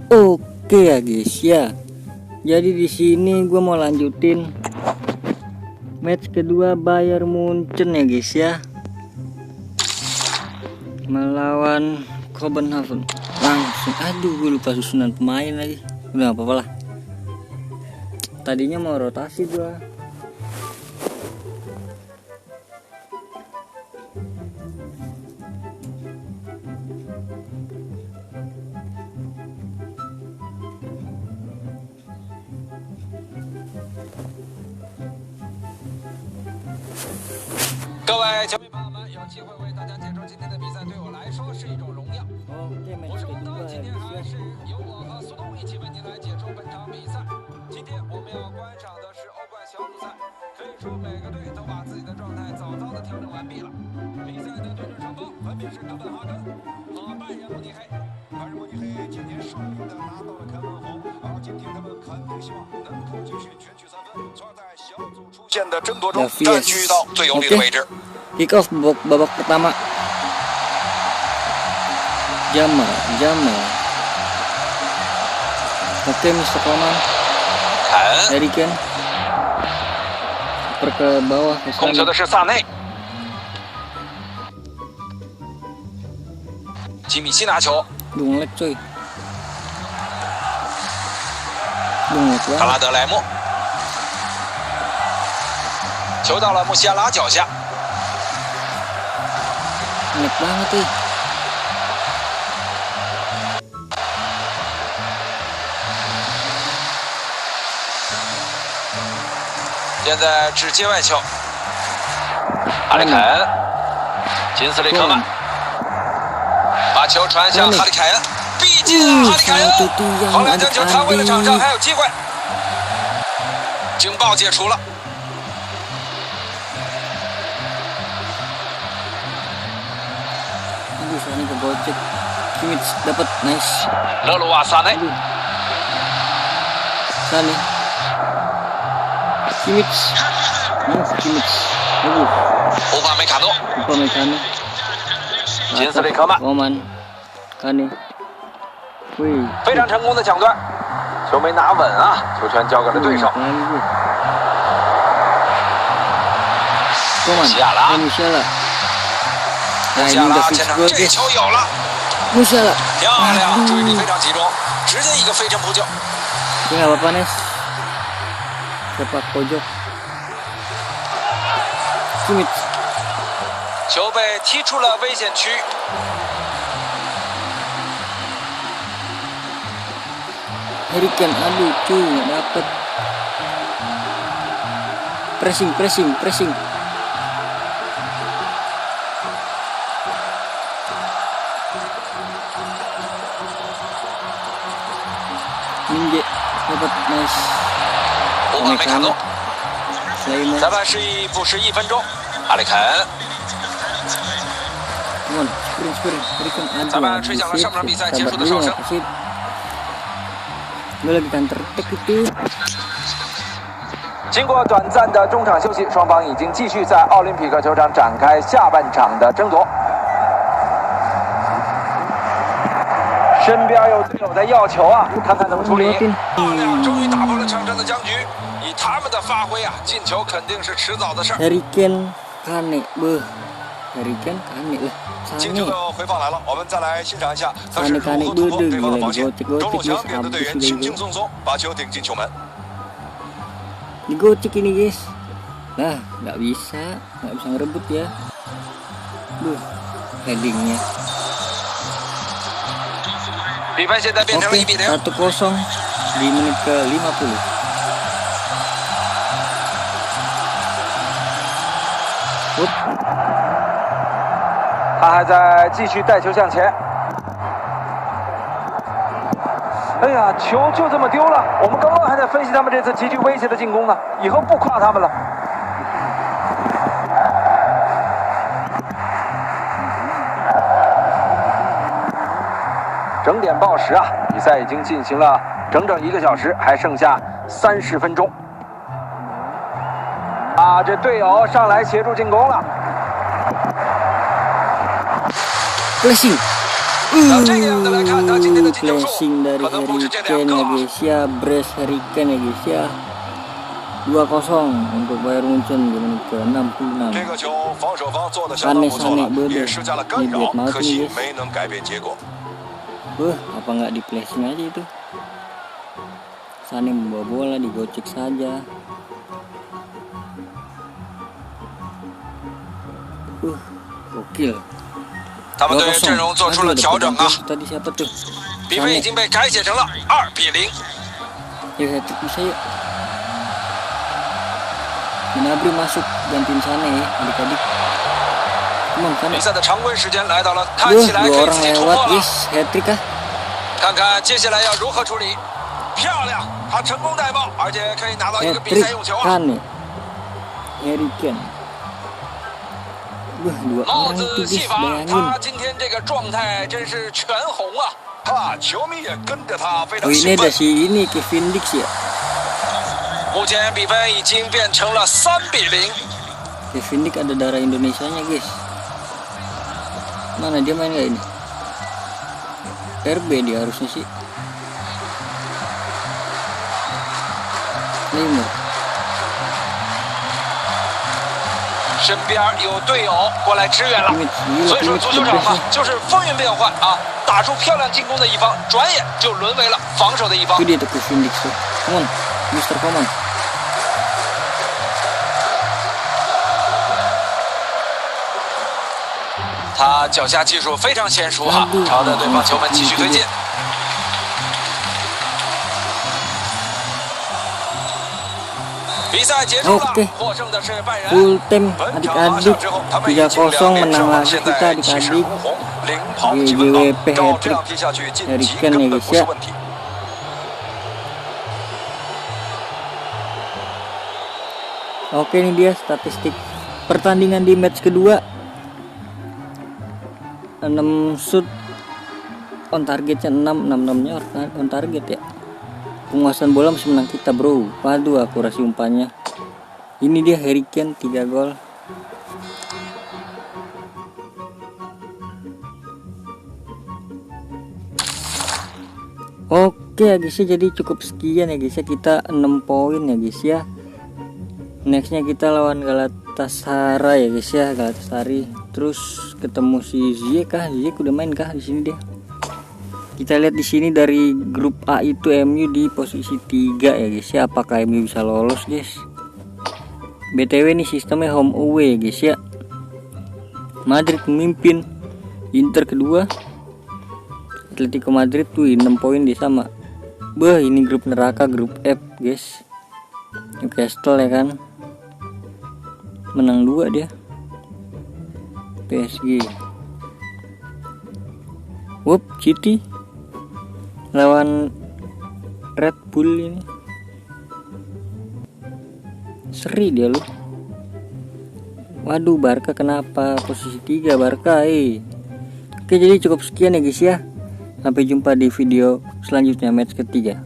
Oke ya guys ya. Jadi di sini gue mau lanjutin match kedua Bayern Munchen ya guys ya, melawan Copenhagen. Langsung, aduh gue lupa susunan pemain lagi. Udah gak apa-apa lah. Tadinya mau rotasi gue. Kick off babak pertama. Jamal. Oke, Mr. Coman. Harry Kane. Ke bawah ke sana. Dunglek coy. Dunglek banget. 卡拉德莱莫，球到了穆西亚拉脚下。 Dunglek banget nih. 现在直接外球，哈里凯恩，金斯利科曼，把球传向哈里凯恩，逼近了哈里凯恩，后来将球弹回了场上，还有机会，警报解除了。 Ini kegocek. Kimmich dapat, nice. 勒鲁瓦萨内， Sane. Kimmich. Nice Kimmich. Bagus. 乌巴梅卡诺， Upamecano. 金斯利科曼， Coman. Kane. Wih. 非常成功的抢断，球没拿稳啊，球权交给了对手。 Coman. 西亚拉， Musiala. 穆西亚拉前场这球有了， Musiala. 漂亮，注意力非常集中，直接一个飞身扑救。 Ini nggak apa-apa Nes. Sepak pojok. Kimmich. 球被踢出了危险区。 Harry Kane, aduh cuy nggak dapet. Pressing. Minje dapat, nice. 乌巴梅卡诺， Slayman. 裁判示意补时1分钟。哈里凯恩， Come on, sprint. Harry Kane, aduh. 裁判吹响了上场比赛结束的 Sabar 哨 dulu 声。 ya, Sip. Lu lagi counter attack itu. 经过短暂的中场休息，双方已经继续在奥林匹克球场展开下半场的争夺。身边有队友在要球啊，看看怎么处理。漂亮，终于打破了场上的僵局。以他们的发挥啊，进球肯定是迟早的事。 Harry Kane, Kane, Harry Kane, Kane lah. 进球的回放来了，我们再来欣赏一下，他是 Kane 如何突破对方的防线。 gocek 中路强点的队员轻轻松松把球顶进球门。 Digocek ini guys. Nah, nggak bisa ngerebut ya. Headingnya. 比分现在变成了1比0。 1-0 di menit ke-50. Up. 他还在继续带球向前。哎呀，球就这么丢了！我们刚刚还在分析他们这次极具威胁的进攻呢，以后不夸他们了。整点报时啊！比赛已经进行了整整1个小时，还剩下30分钟。啊，这队友上来协助进攻了。 Flashing. 这个样子来看，他今天的进 flashing dari Harry Kane ya guys ya, brace Harry Kane ya guys ya. 2-0 untuk Bayern Munchen di menit ke-66. Aneh-aneh bede, idiot banget nih guys. Apa nggak di flashing aja itu? Sane membawa bola, digocek saja. Gokil. 他们对阵容做出了调整啊， Tadi siapa tuh? 比分已经被改写成了2-0。 Yuk hat-trick bisa yuk. Gnabry masuk gantiin Sane ya, adik-adik. Come 比赛的常规时间来到了， on, 看起来 Sane. 可以 Dua 自 orang 己突 lewat 破了。 guys, hat-trick 啊. 看看接下来要如何处理。漂亮，他成功带爆，而且可以拿到一个比赛 Hat-trick 用球啊！ Kane, Harry Kane. 2帽 orang 子 itu 戏 guys, 法， bayangin. 他今天这个状态真是全红啊！球迷也跟着他非常 Oh 兴 ini 奋 ada。si ini Kevin Dix ya. 目前比分已经变成了3-0。 Kevin Dix ada darah Indonesianya guys. Mana dia main gak ini? RB dia harusnya sih. Neymar. 身边有队友过来支援了，所以说足球场嘛，就是风云变幻啊！打出漂亮进攻的一方，转眼就沦为了防守的一方。 Itu dia tuh Kevin Dix tuh. Come on, Mr. Coman. 他脚下技术非常娴熟哈，朝着对方球门继续推进。比赛结束了，获胜的是拜仁。 Full time adik-adik 3-0 menang lagi kita adik-adik. GWP hat-trick Harry Kane ya guys ya. Oke, ini dia statistik pertandingan di match kedua. 6 shoot on targetnya 6-6-nya on target ya. Penguasaan bola masih menang kita bro. Waduh, akurasi umpannya. Ini dia Harry Kane 3 gol. Oke ya guys ya, jadi cukup sekian ya guys ya, kita 6 poin ya guys ya. Nextnya kita lawan Galatasaray ya guys ya, Galatasaray. Terus ketemu si Ziyech kah? Ziyech udah main kah di sini dia? Kita lihat di sini dari grup A itu MU di posisi 3 ya guys ya. Apakah MU bisa lolos guys? BTW nih sistemnya home away ya guys ya. Madrid memimpin, Inter kedua, Atletico Madrid tuh 6 poin dia sama. Bah, ini grup neraka, grup F guys. Newcastle ya kan, menang 2 dia. PSG. Wup, City lawan Red Bull ini. Seri dia lu. Waduh, Barca kenapa posisi 3 Barca Oke, jadi cukup sekian ya guys ya. Sampai jumpa di video selanjutnya match ketiga.